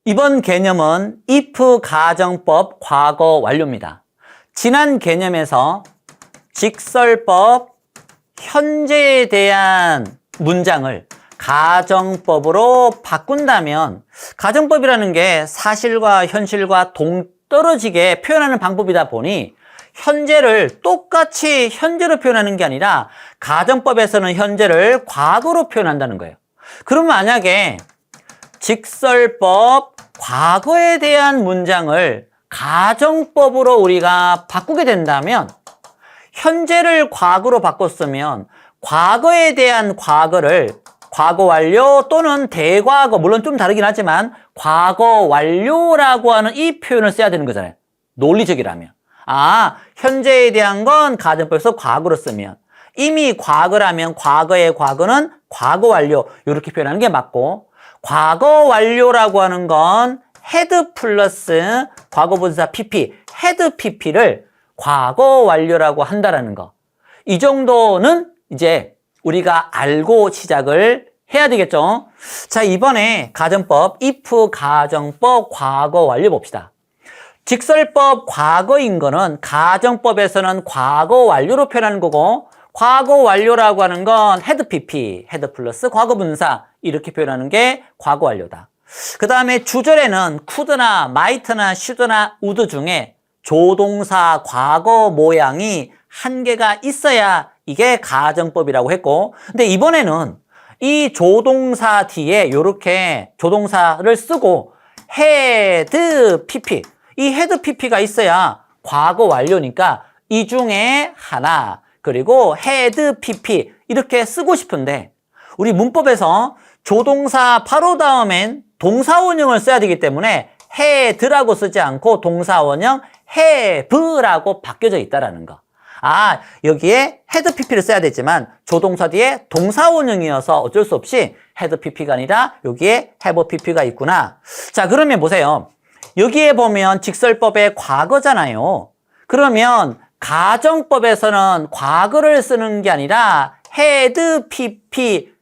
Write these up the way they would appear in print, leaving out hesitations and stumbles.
이번 개념은 if 가정법 과거 완료입니다. 지난 개념에서 직설법 현재에 대한 문장을 가정법으로 바꾼다면, 가정법이라는 게 사실과 현실과 동떨어지게 표현하는 방법이다 보니 현재를 똑같이 현재로 표현하는 게 아니라 가정법에서는 현재를 과거로 표현한다는 거예요. 그럼 만약에 직설법 과거에 대한 문장을 가정법으로 우리가 바꾸게 된다면, 현재를 과거로 바꿨으면 과거에 대한 과거를 과거 완료 또는 대과거, 물론 좀 다르긴 하지만 과거 완료라고 하는 이 표현을 써야 되는 거잖아요. 논리적이라면. 현재에 대한 건 가정법에서 과거로 쓰면, 이미 과거라면 과거의 과거는 과거 완료, 이렇게 표현하는 게 맞고, 과거 완료라고 하는 건 had 플러스 과거분사 pp, had pp를 과거 완료라고 한다라는 거. 이 정도는 이제 우리가 알고 시작을 해야 되겠죠. 자, 이번에 가정법, if 가정법 과거 완료 봅시다. 직설법 과거인 거는 가정법에서는 과거 완료로 표현하는 거고, 과거 완료라고 하는 건 had pp, had 플러스 과거분사 이렇게 표현하는 게 과거 완료다. 그 다음에 주절에는 could나 might나 should나 would 중에 조동사 과거 모양이 한 개가 있어야 이게 가정법이라고 했고, 근데 이번에는 이 조동사 뒤에 이렇게 조동사를 쓰고 had pp, 이 had pp가 있어야 과거 완료니까 이 중에 하나, 그리고 had pp 이렇게 쓰고 싶은데, 우리 문법에서 조동사 바로 다음엔 동사원형을 써야 되기 때문에 had라고 쓰지 않고 동사원형 have라고 바뀌어져 있다라는 거. 여기에 had pp를 써야 되지만 조동사 뒤에 동사원형이어서 어쩔 수 없이 had pp가 아니라 여기에 have pp가 있구나. 자, 그러면 보세요. 여기에 보면 직설법의 과거잖아요. 그러면 가정법에서는 과거를 쓰는 게 아니라 had pp,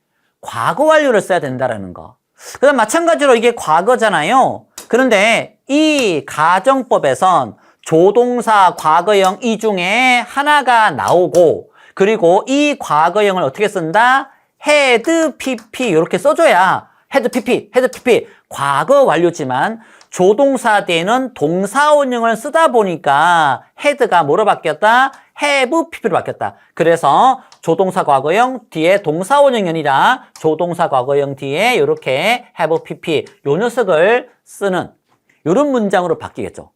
과거 완료를 써야 된다라는 거. 그 다음 마찬가지로 이게 과거잖아요. 그런데 이 가정법에선 조동사 과거형 이 중에 하나가 나오고, 그리고 이 과거형을 어떻게 쓴다? had pp 이렇게 써줘야 had pp 과거 완료지만 조동사 뒤에는 동사원형을 쓰다 보니까 had가 뭐로 바뀌었다? have pp로 바뀌었다. 그래서 조동사 과거형 뒤에 동사원형이 아니라 조동사 과거형 뒤에 이렇게 have pp 요 녀석을 쓰는 이런 문장으로 바뀌겠죠.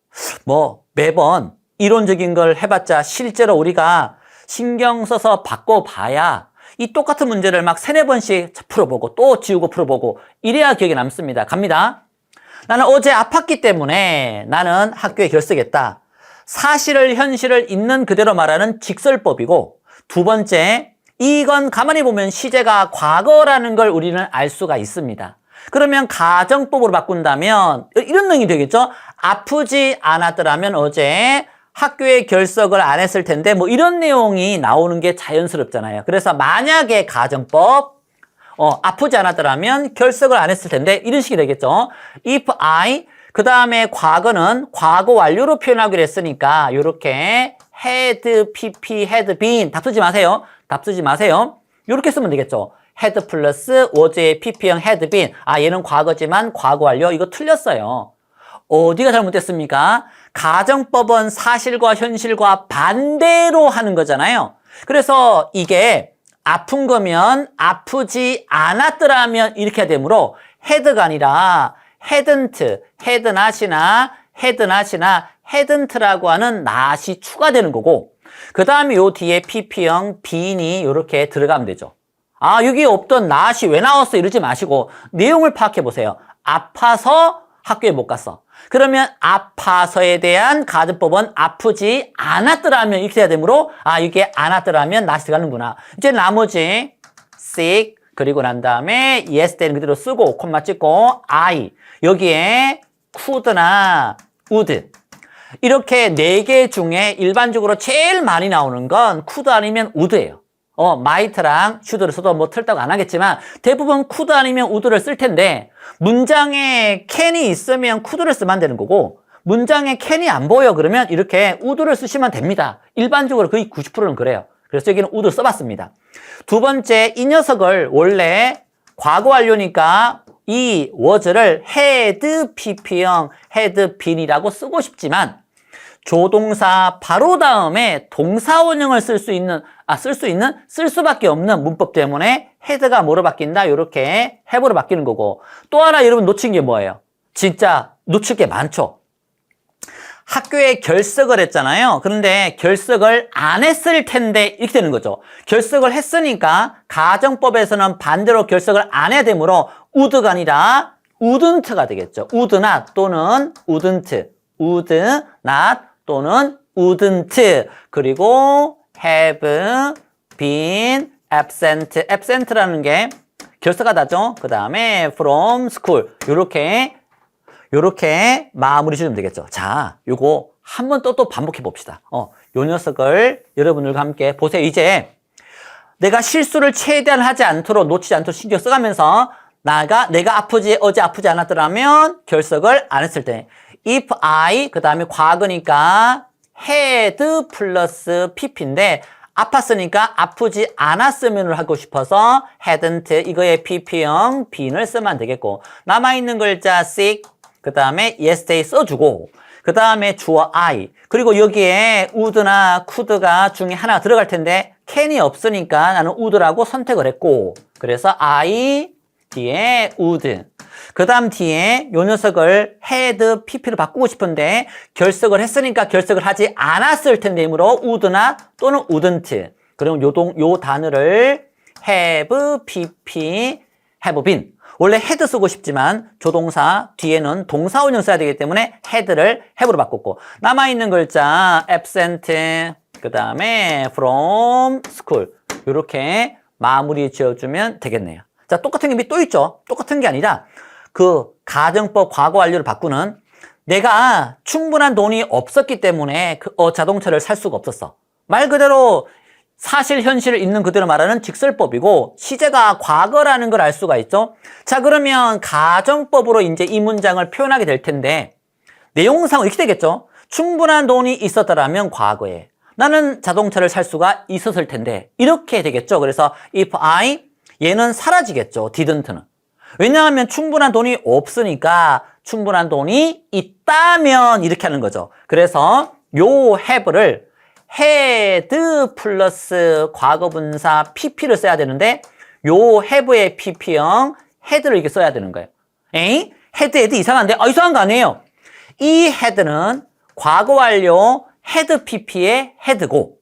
매번 이론적인 걸 해봤자 실제로 우리가 신경 써서 바꿔봐야 이 똑같은 문제를 막 3-4번씩 풀어보고 또 지우고 풀어보고 이래야 기억에 남습니다. 갑니다. 나는 어제 아팠기 때문에 나는 학교에 결석했다. 사실을 현실을 있는 그대로 말하는 직설법이고, 두 번째, 이건 가만히 보면 시제가 과거라는 걸 우리는 알 수가 있습니다. 그러면 가정법으로 바꾼다면 이런 내용이 되겠죠. 아프지 않았더라면 어제 학교에 결석을 안 했을 텐데, 이런 내용이 나오는 게 자연스럽잖아요. 그래서 만약에 가정법 아프지 않았더라면 결석을 안 했을 텐데 이런 식이 되겠죠. if I, 그 다음에 과거는 과거 완료로 표현하기로 했으니까 이렇게 had pp, had been, 답 쓰지 마세요. 이렇게 쓰면 되겠죠. had 플러스 was의 pp형 had been. 얘는 과거지만 과거 완료. 이거 틀렸어요. 어디가 잘못됐습니까? 가정법은 사실과 현실과 반대로 하는 거잖아요. 그래서 이게 아픈 거면 아프지 않았더라면 이렇게 해야 되므로 had가 아니라 hadn't, had not이나 hadn't라고 하는 not이 추가되는 거고, 그 다음에 요 뒤에 pp형 been이 이렇게 들어가면 되죠. 여기 없던 not이 왜 나왔어 이러지 마시고 내용을 파악해 보세요. 아파서 학교에 못 갔어. 그러면 아파서에 대한 가정법은 아프지 않았더라면 이렇게 해야 되므로 이게 않았더라면 not이 들어가는구나. 이제 나머지 sick, 그리고 난 다음에 yes 때는 그대로 쓰고 콤마 찍고 I, 여기에 could나 would, 이렇게 4개 중에 일반적으로 제일 많이 나오는 건 could 아니면 would예요. might랑 should를 써도 뭐 틀다고 안 하겠지만 대부분 could 아니면 would를 쓸 텐데 문장에 can이 있으면 could를 쓰면 되는 거고 문장에 can이 안 보여 그러면 이렇게 would를 쓰시면 됩니다. 일반적으로 거의 90%는 그래요. 그래서 여기는 would 써봤습니다. 두 번째, 이 녀석을 원래 과거 완료니까 이 was를 had pp형 had been이라고 쓰고 싶지만 조동사 바로 다음에 동사 원형을 쓸 수밖에 없는 문법 때문에 had가 뭐로 바뀐다? 이렇게 have로 바뀌는 거고 또 하나 여러분 놓친 게 뭐예요? 진짜 놓칠 게 많죠. 학교에 결석을 했잖아요. 그런데 결석을 안 했을 텐데 이렇게 되는 거죠. 결석을 했으니까 가정법에서는 반대로 결석을 안 해야 되므로 would가 아니라 wouldn't가 되겠죠. would not 또는 wouldn't, would not 또는 wouldn't. 그리고 have been absent. absent라는 게 결석하다죠. 그 다음에 from school. 요렇게 마무리 지으면 되겠죠. 자, 요거 한 번 또 반복해 봅시다. 요 녀석을 여러분들과 함께 보세요. 이제 내가 실수를 최대한 하지 않도록 놓치지 않도록 신경 써가면서 내가 어제 아프지 않았더라면 결석을 안 했을 때 if I 그 다음에 과거니까 had 플러스 pp인데 아팠으니까 아프지 않았으면을 하고 싶어서 hadn't 이거에 pp형 been을 쓰면 되겠고 남아있는 글자 sick 그 다음에 yesterday 써주고 그 다음에 주어 I 그리고 여기에 would나 could가 중에 하나 들어갈 텐데 can이 없으니까 나는 would라고 선택을 했고 그래서 I 뒤에 would 그 다음 뒤에 요 녀석을 had pp로 바꾸고 싶은데 결석을 했으니까 결석을 하지 않았을 텐데이므로 would나 또는 wouldn't 그럼 요 단어를 have pp have been 원래 had 쓰고 싶지만 조동사 뒤에는 동사 원형 써야 되기 때문에 had를 have로 바꿨고 남아있는 글자 absent 그 다음에 from school 이렇게 마무리 지어주면 되겠네요. 자, 똑같은 게 또 있죠. 똑같은 게 아니라 그 가정법 과거 완료를 바꾸는 내가 충분한 돈이 없었기 때문에 자동차를 살 수가 없었어. 말 그대로 사실 현실을 있는 그대로 말하는 직설법이고 시제가 과거라는 걸 알 수가 있죠. 자, 그러면 가정법으로 이제 이 문장을 표현하게 될 텐데 내용상은 이렇게 되겠죠. 충분한 돈이 있었더라면 과거에 나는 자동차를 살 수가 있었을 텐데 이렇게 되겠죠. 그래서 if I 얘는 사라지겠죠. didn't는. 왜냐하면 충분한 돈이 없으니까 충분한 돈이 있다면 이렇게 하는 거죠. 그래서 요 have를 had 플러스 과거분사 pp를 써야 되는데 요 have의 pp형 had를 이렇게 써야 되는 거예요. 에이? had 이상한데? 이상한 거 아니에요. 이 had는 과거 완료 had pp의 had고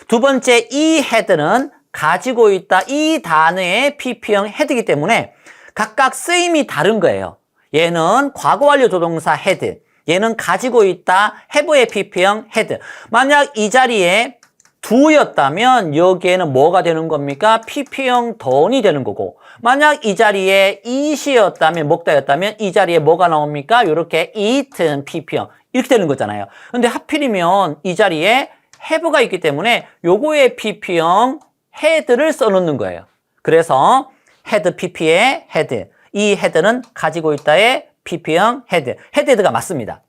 두 번째 이 had는 가지고 있다 이 단어의 pp형 had이기 때문에 각각 쓰임이 다른 거예요. 얘는 과거 완료 조동사 had 얘는 가지고 있다 have의 pp형 had 만약 이 자리에 do였다면 여기에는 뭐가 되는 겁니까? pp형 done이 되는 거고 만약 이 자리에 eat이었다면 먹다였다면 이 자리에 뭐가 나옵니까? 이렇게 eaten pp형 이렇게 되는 거잖아요. 근데 하필이면 이 자리에 have가 있기 때문에 요거의 pp형 had를 써놓는 거예요. 그래서 had pp의 had 이 had는 가지고 있다의 pp형 head가 맞습니다.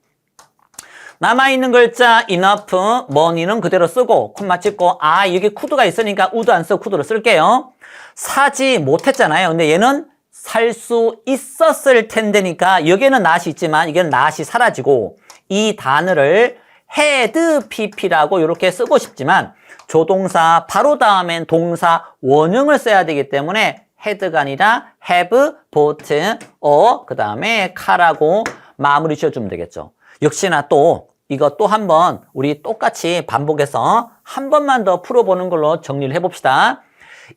남아있는 글자 enough, money는 그대로 쓰고 콤마 찍고 여기 could가 있으니까 would 안 쓰고 could로 쓸게요. 사지 못했잖아요. 근데 얘는 살 수 있었을 텐데니까 여기에는 not이 있지만 이게는 not이 사라지고 이 단어를 had pp라고 이렇게 쓰고 싶지만 조동사 바로 다음엔 동사 원형을 써야 되기 때문에 had가 아니라 have, bought, 그 다음에 car라고 마무리 지어주면 되겠죠. 역시나 또 이거 또 한번 우리 똑같이 반복해서 한 번만 더 풀어보는 걸로 정리를 해봅시다.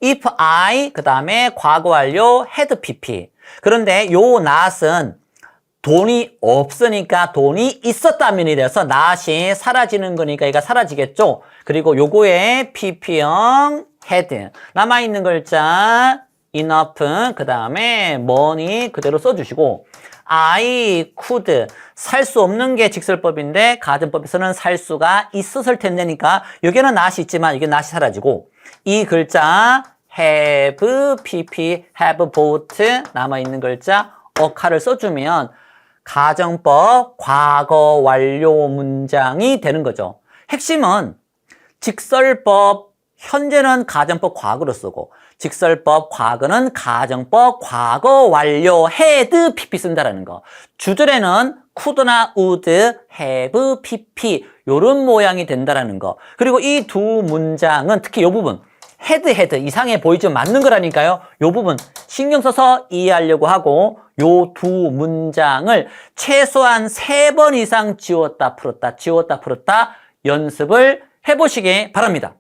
if I 그 다음에 과거 완료 had pp 그런데 요 not은 돈이 없으니까 돈이 있었다면이 돼서 not이 사라지는 거니까 얘가 사라지겠죠. 그리고 요거의 pp형 had 남아있는 글자 enough 그 다음에 money 그대로 써주시고 I could 살 수 없는 게 직설법인데 가정법에서는 살 수가 있었을 텐데니까 여기는 not이 있지만 이게 not이 사라지고 이 글자 have, pp, have bought 남아있는 글자 a카를 써주면 가정법 과거 완료 문장이 되는 거죠. 핵심은 직설법 현재는 가정법 과거로 쓰고 직설법 과거는 가정법 과거 완료 had, pp 쓴다라는 거. 주절에는 could나 would, have, pp 요런 모양이 된다라는 거. 그리고 이 두 문장은 특히 이 부분 had 이상해 보이지만 맞는 거라니까요. 이 부분 신경 써서 이해하려고 하고 요 두 문장을 최소한 3번 이상 지웠다 풀었다 연습을 해보시기 바랍니다.